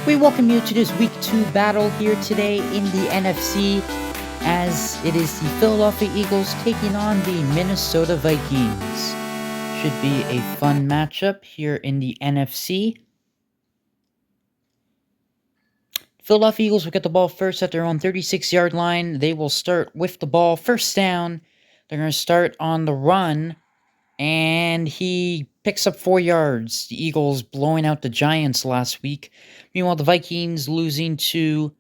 We welcome you to this Week 2 battle here today in the NFC, as it is the Philadelphia Eagles taking on the Minnesota Vikings. Should be a fun matchup here in the NFC. Philadelphia Eagles will get the ball first at their own 36-yard line. They will start with the ball first down. They're going to start on the run, and he picks up 4 yards. The Eagles blowing out the Giants last week. Meanwhile, the Vikings losing to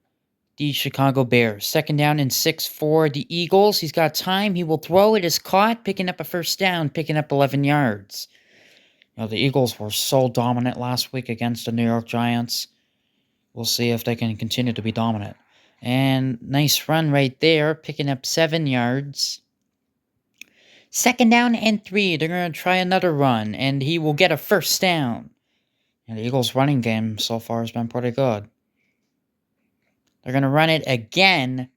the Chicago Bears. Second down and 6 for the Eagles. He's got time. He will throw. It is caught, picking up a first down, picking up 11 yards. The Eagles were so dominant last week against the New York Giants. We'll see if they can continue to be dominant. And nice run right there, picking up 7 yards. Second down and 3. They're going to try another run, and he will get a first down. And the Eagles' running game so far has been pretty good. They're going to run it again,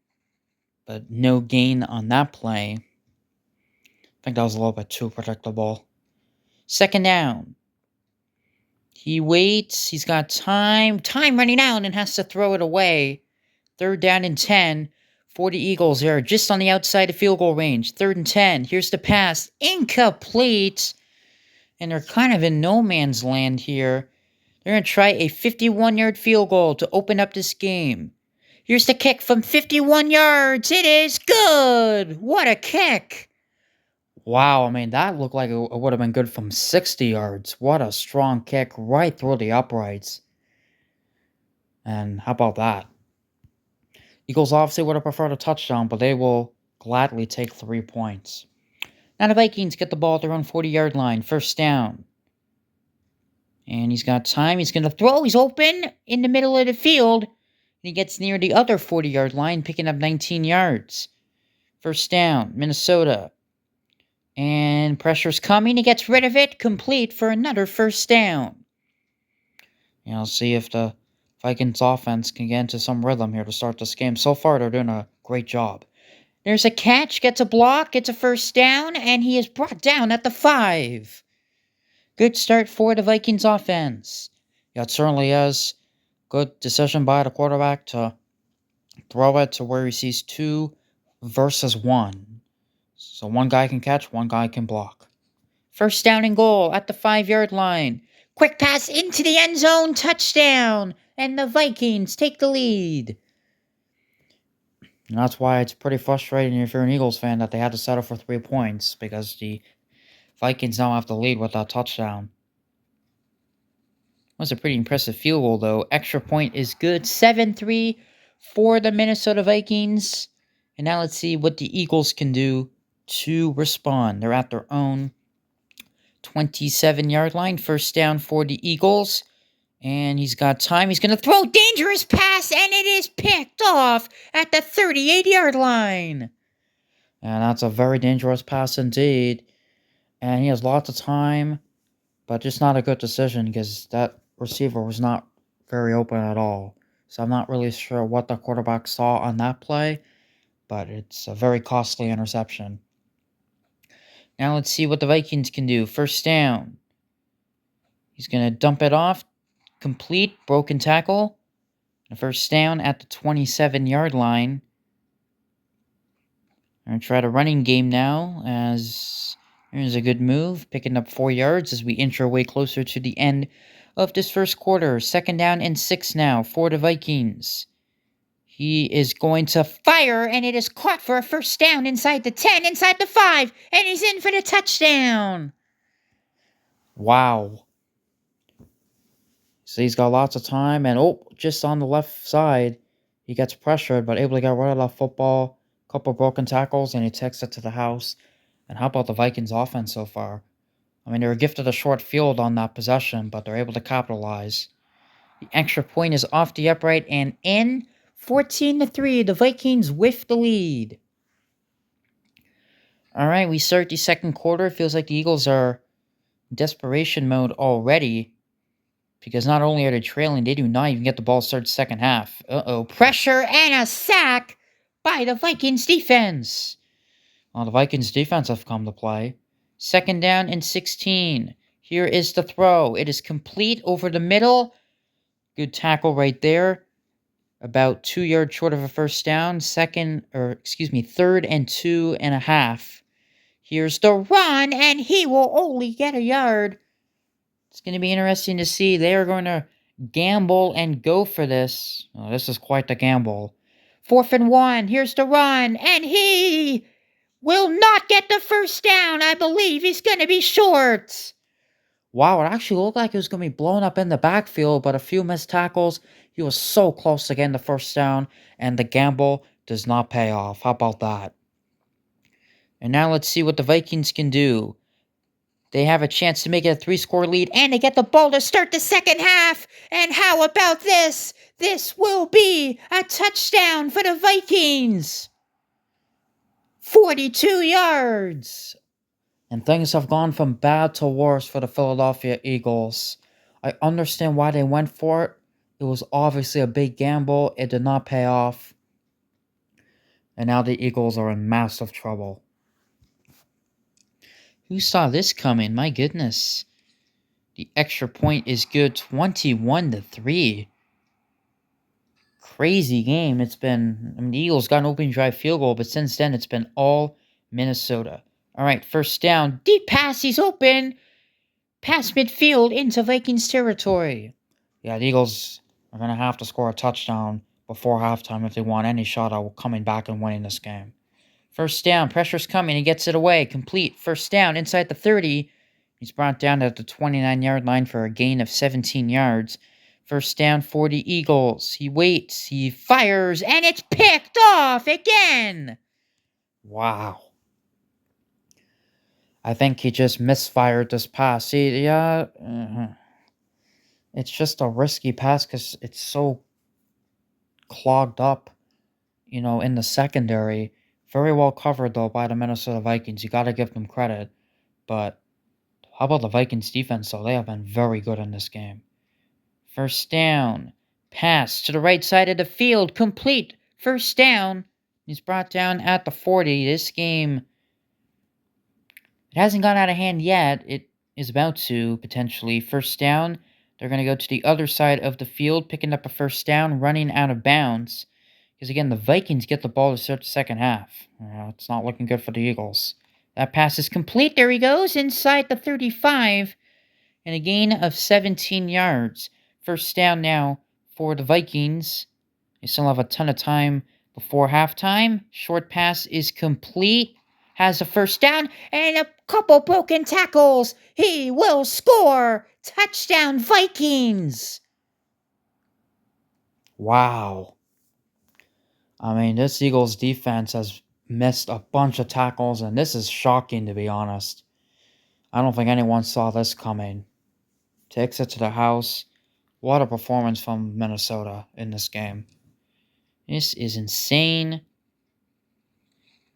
but no gain on that play. I think that was a little bit too predictable. Second down. He waits. He's got time. Time running out and has to throw it away. Third down and 10 for the Eagles. They're just on the outside of field goal range. Third and 10. Here's the pass. Incomplete. And they're kind of in no man's land here. They're going to try a 51-yard field goal to open up this game. Here's the kick from 51 yards. It is good. What a kick. Wow, I mean, that looked like it would have been good from 60 yards. What a strong kick right through the uprights. And how about that? Eagles obviously would have preferred a touchdown, but they will gladly take 3 points. Now the Vikings get the ball at their own 40-yard line. First down. And he's got time. He's going to throw. He's open in the middle of the field. And he gets near the other 40-yard line, picking up 19 yards. First down, Minnesota. And pressure's coming. He gets rid of it. Complete for another first down. And I'll see if the Vikings offense can get into some rhythm here to start this game. So far, they're doing a great job. There's a catch. Gets a block. Gets a first down. And he is brought down at the 5. Good start for the Vikings offense. Yeah, it certainly is. Good decision by the quarterback to throw it to where he sees 2 versus 1. So one guy can catch, one guy can block. First down and goal at the 5-yard line. Quick pass into the end zone. Touchdown. And the Vikings take the lead. And that's why it's pretty frustrating if you're an Eagles fan that they had to settle for 3 points, because the Vikings now have the lead with that touchdown. That was a pretty impressive field goal, though. Extra point is good. 7-3 for the Minnesota Vikings. And now let's see what the Eagles can do to respond. They're at their own 27-yard line. First down for the Eagles. And he's got time. He's going to throw. Dangerous pass, and it is picked off at the 38-yard line. And that's a very dangerous pass indeed. And he has lots of time, but just not a good decision because that receiver was not very open at all. So I'm not really sure what the quarterback saw on that play, but it's a very costly interception. Now let's see what the Vikings can do. First down. He's going to dump it off. Complete. Broken tackle. A first down at the 27-yard line. I'm going to try the running game now, as here's a good move. Picking up 4 yards as we inch our way closer to the end of this first quarter. Second down and 6 now for the Vikings. He is going to fire, and it is caught for a first down inside the 10, inside the 5, and he's in for the touchdown. Wow. So he's got lots of time, and just on the left side, he gets pressured, but able to get rid of that football. Couple broken tackles, and he takes it to the house. And how about the Vikings offense so far? I mean, they were gifted a short field on that possession, but they're able to capitalize. The extra point is off the upright and in. 14-3, the Vikings with the lead. All right, we start the second quarter. It feels like the Eagles are in desperation mode already, because not only are they trailing, they do not even get the ball started second half. Pressure and a sack by the Vikings defense. Well, the Vikings defense have come to play. Second down and 16. Here is the throw. It is complete over the middle. Good tackle right there. About 2 yards short of a first down. Third and 2.5. Here's the run, and he will only get a yard. It's going to be interesting to see. They are going to gamble and go for this. Oh, this is quite the gamble. 4th and 1. Here's the run, and he will not get the first down. I believe he's going to be short. Wow, it actually looked like he was going to be blown up in the backfield, but a few missed tackles. He was so close to getting the first down, and the gamble does not pay off. How about that? And now let's see what the Vikings can do. They have a chance to make it a 3-score lead, and they get the ball to start the second half. And how about this? This will be a touchdown for the Vikings. 42 yards. And things have gone from bad to worse for the Philadelphia Eagles. I understand why they went for it. It was obviously a big gamble. It did not pay off. And now the Eagles are in massive trouble. Who saw this coming? My goodness. The extra point is good. 21-3. Crazy game. It's been... the Eagles got an opening drive field goal, but since then it's been all Minnesota. All right, first down. Deep pass. He's open. Past midfield into Vikings territory. Yeah, the Eagles are going to have to score a touchdown before halftime if they want any shot at coming back and winning this game. First down. Pressure's coming. He gets it away. Complete. First down inside the 30. He's brought down at the 29-yard line for a gain of 17 yards. First down for the Eagles. He waits. He fires. And it's picked off again. Wow. I think he just misfired this pass. See, yeah, it's just a risky pass because it's so clogged up, in the secondary. Very well covered, though, by the Minnesota Vikings. You got to give them credit. But how about the Vikings defense, though? They have been very good in this game. First down. Pass to the right side of the field. Complete. First down. He's brought down at the 40. This game... it hasn't gone out of hand yet. It is about to, potentially. First down. They're going to go to the other side of the field, picking up a first down, running out of bounds. Because, again, the Vikings get the ball to start the second half. It's not looking good for the Eagles. That pass is complete. There he goes, inside the 35. And a gain of 17 yards. First down now for the Vikings. They still have a ton of time before halftime. Short pass is complete. Has a first down and a couple broken tackles. He will score. Touchdown, Vikings. Wow. This Eagles defense has missed a bunch of tackles, and this is shocking, to be honest. I don't think anyone saw this coming. Takes it to the house. What a performance from Minnesota in this game. This is insane.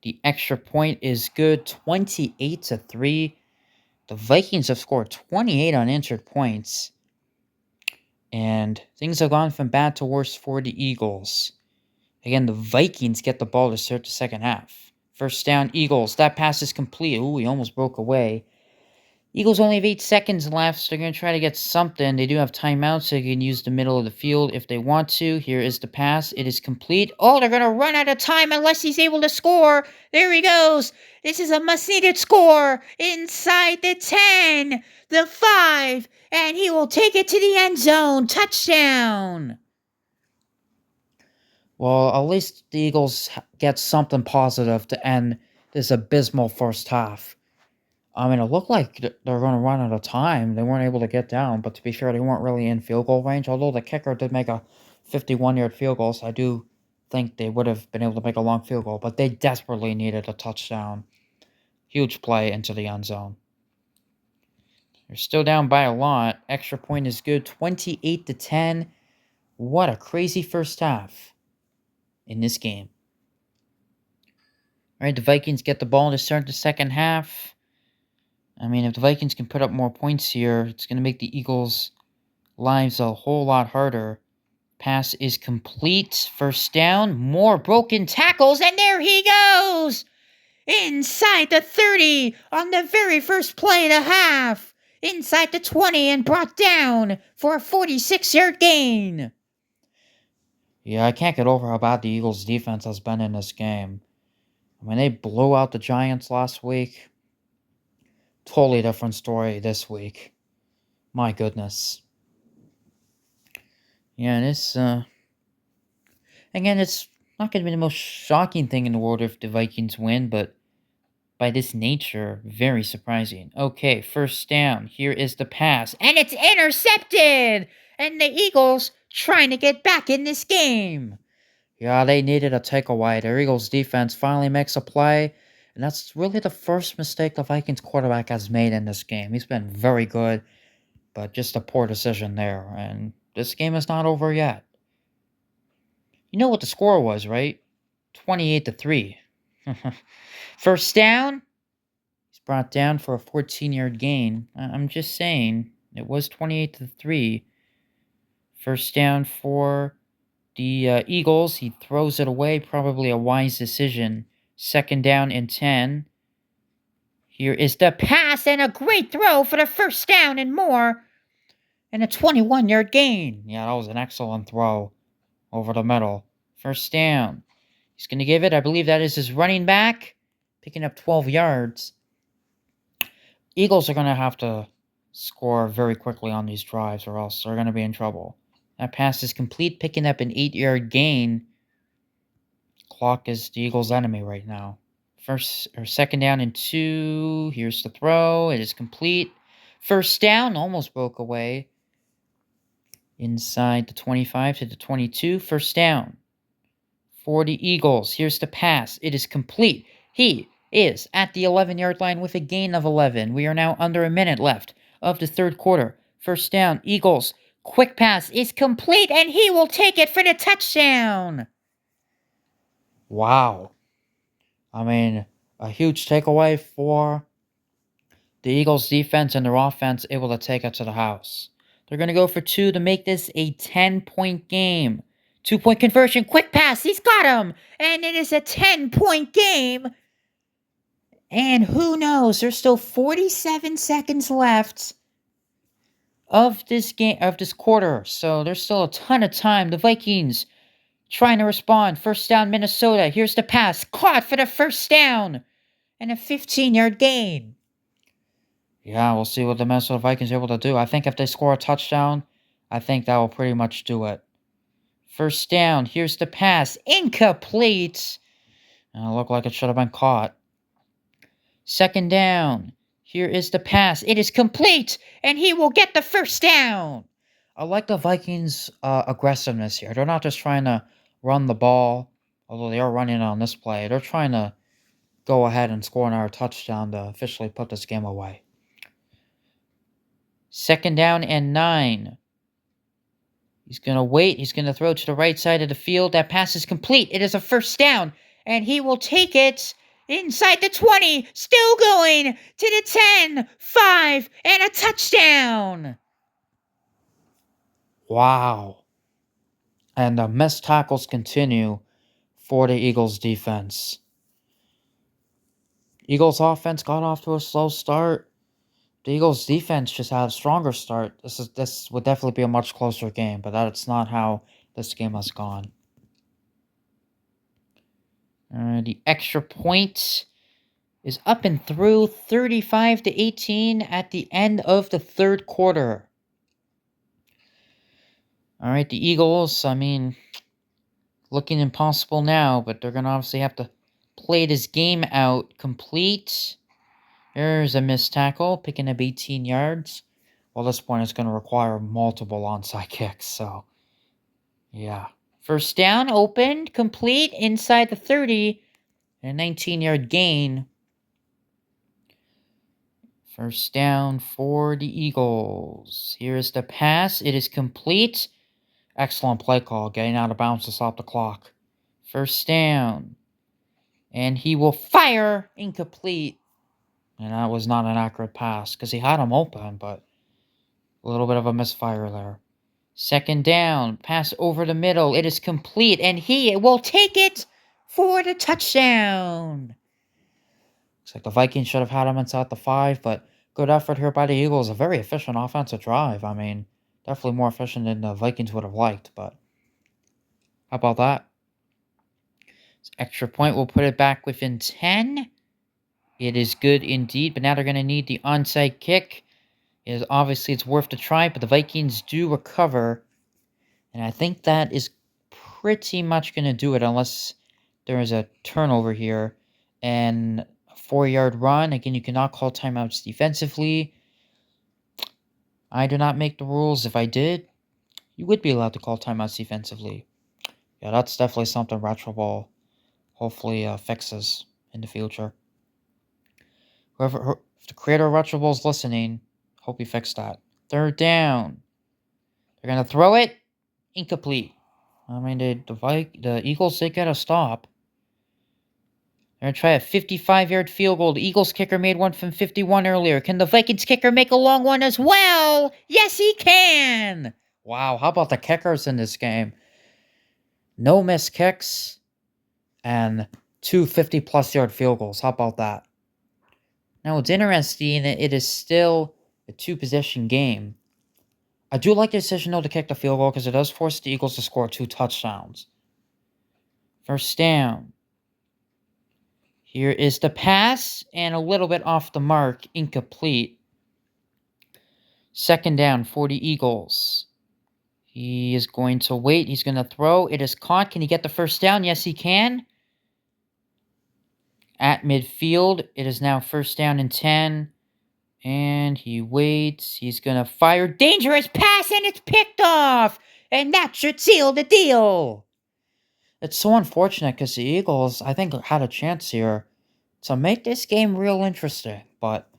The extra point is good, 28-3. The Vikings have scored 28 unanswered points. And things have gone from bad to worse for the Eagles. Again, the Vikings get the ball to start the second half. First down, Eagles. That pass is complete. Ooh, he almost broke away. Eagles only have 8 seconds left, so they're going to try to get something. They do have timeouts, so they can use the middle of the field if they want to. Here is the pass. It is complete. Oh, they're going to run out of time unless he's able to score. There he goes. This is a must-needed score inside the 10, the 5, and he will take it to the end zone. Touchdown. Well, at least the Eagles get something positive to end this abysmal first half. It looked like they're going to run out of time. They weren't able to get down, but to be fair, they weren't really in field goal range, although the kicker did make a 51-yard field goal, so I do think they would have been able to make a long field goal, but they desperately needed a touchdown. Huge play into the end zone. They're still down by a lot. Extra point is good, 28-10. What a crazy first half in this game. All right, the Vikings get the ball to start the second half. If the Vikings can put up more points here, it's going to make the Eagles' lives a whole lot harder. Pass is complete. First down. More broken tackles, and there he goes! Inside the 30 on the very first play of the half. inside the 20 and brought down for a 46-yard gain. Yeah, I can't get over how bad the Eagles' defense has been in this game. I mean, they blew out the Giants last week. Totally different story this week. My goodness. Yeah, and again, it's not going to be the most shocking thing in the world if the Vikings win, but by this nature, very surprising. Okay, first down. Here is the pass. And it's intercepted! And the Eagles trying to get back in this game. Yeah, they needed a takeaway. The Eagles defense finally makes a play. And that's really the first mistake the Vikings quarterback has made in this game. He's been very good, but just a poor decision there. And this game is not over yet. You know what the score was, right? 28-3. First down. He's brought down for a 14-yard gain. I'm just saying, it was 28-3. First down for the Eagles. He throws it away. Probably a wise decision. Second down and 10. Here is the pass and a great throw for the first down and more. And a 21-yard gain. Yeah, that was an excellent throw over the middle. First down. He's going to give it. I believe that is his running back. Picking up 12 yards. Eagles are going to have to score very quickly on these drives or else they're going to be in trouble. That pass is complete, picking up an 8-yard gain. Clock is the Eagles' enemy right now. Second down and 2. Here's the throw. It is complete. First down, almost broke away. Inside the 25 to the 22. First down for the Eagles. Here's the pass. It is complete. He is at the 11-yard line with a gain of 11. We are now under a minute left of the third quarter. First down, Eagles. Quick pass is complete, and he will take it for the touchdown. Wow. I mean, a huge takeaway for the Eagles' defense and their offense able to take it to the house. They're going to go for 2 to make this a 10-point game. 2-point conversion, quick pass, he's got him! And it is a 10-point game. And who knows, there's still 47 seconds left of this game, of this quarter. So there's still a ton of time. The Vikings trying to respond. First down, Minnesota. Here's the pass. Caught for the first down. And a 15-yard gain. Yeah, we'll see what the Minnesota Vikings are able to do. I think if they score a touchdown, I think that will pretty much do it. First down. Here's the pass. Incomplete. And it looked like it should have been caught. Second down. Here is the pass. It is complete. And he will get the first down. I like the Vikings' aggressiveness here. They're not just trying to run the ball, although they are running on this play. They're trying to go ahead and score another touchdown to officially put this game away. Second down and 9. He's going to wait. He's going to throw to the right side of the field. That pass is complete. It is a first down. And he will take it inside the 20. Still going to the 10. 5. And a touchdown. Wow. And the missed tackles continue for the Eagles defense. Eagles offense got off to a slow start. The Eagles defense just had a stronger start. This would definitely be a much closer game, but that's not how this game has gone. The extra point is up and through 35-18 at the end of the third quarter. All right, the Eagles, I mean, looking impossible now, but they're going to obviously have to play this game out complete. There's a missed tackle, picking up 18 yards. Well, this point is going to require multiple onside kicks, so yeah. First down, opened, complete, inside the 30, and a 19-yard gain. First down for the Eagles. Here is the pass. It is complete. Excellent play call, getting out of bounds to stop the clock. First down. And he will fire. Incomplete. And that was not an accurate pass because he had him open, but a little bit of a misfire there. Second down. Pass over the middle. It is complete. And he will take it for the touchdown. Looks like the Vikings should have had him inside the 5, but Good effort here by the Eagles. A very efficient offensive drive. I mean, definitely more efficient than the Vikings would have liked, but how about that? Extra point will put it back within 10. It is good indeed, but now they're going to need the onside kick. Obviously, it's worth the try, but the Vikings do recover. And I think that is pretty much going to do it unless there is a turnover here. And a 4-yard run. Again, you cannot call timeouts defensively. I do not make the rules. If I did, you would be allowed to call timeouts defensively. Yeah, that's definitely something Retro Ball hopefully fixes in the future. If the creator of Retro Ball is listening, hope you fix that. 3rd down. They're going to throw it. Incomplete. I mean, the Eagles, they got to stop. They're going to try a 55-yard field goal. The Eagles kicker made one from 51 earlier. Can the Vikings kicker make a long one as well? Yes, he can! Wow, how about the kickers in this game? No missed kicks and 2 50-plus yard field goals. How about that? Now, it's interesting that it is still a 2-possession game. I do like the decision, though, to kick the field goal because it does force the Eagles to score 2 touchdowns. 1st down. Here is the pass, and a little bit off the mark, incomplete. 2nd down for the Eagles. He is going to wait. He's going to throw. It is caught. Can he get the 1st down? Yes, he can. At midfield, it is now 1st down and 10. And he waits. He's going to fire. Dangerous pass, and it's picked off. And that should seal the deal. It's so unfortunate because the Eagles, I think, had a chance here to make this game real interesting. But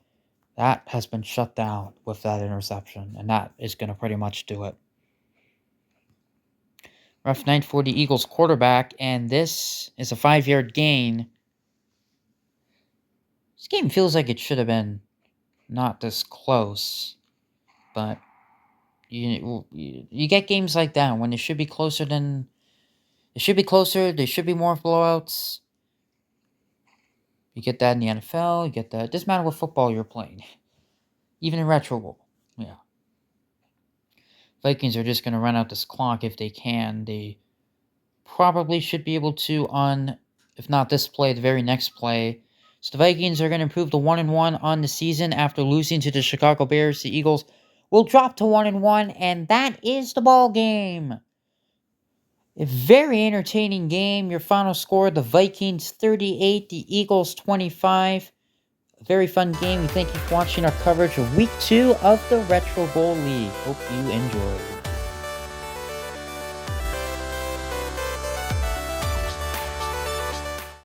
that has been shut down with that interception. And that is going to pretty much do it. Rough night for the Eagles quarterback. And this is a 5-yard gain. This game feels like it should have been not this close. But you get games like that when it should be closer than... It should be closer. There should be more blowouts. You get that in the NFL. You get that. It doesn't matter what football you're playing. Even in Retro Bowl. Yeah. Vikings are just going to run out this clock if they can. They probably should be able to on, if not this play, the very next play. So the Vikings are going to improve to 1-1 on the season after losing to the Chicago Bears. The Eagles will drop to 1-1, and that is the ball game. A very entertaining game. Your final score, the Vikings 38, the Eagles 25. A very fun game. We thank you for watching our coverage of Week 2 of the Retro Bowl League. Hope you enjoyed.